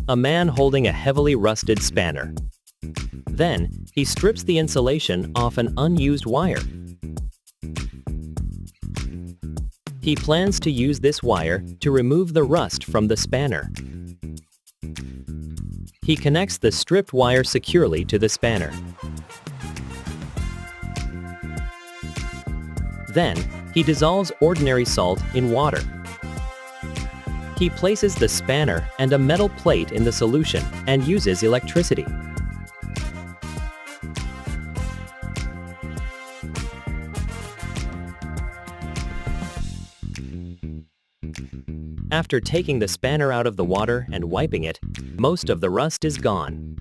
A man holding a heavily rusted spanner. Then, he strips the insulation off an unused wire. He plans to use this wire to remove the rust from the spanner. He connects the stripped wire securely to the spanner. Then, he dissolves ordinary salt in water. He places the spanner and a metal plate in the solution and uses electricity. After taking the spanner out of the water and wiping it, most of the rust is gone.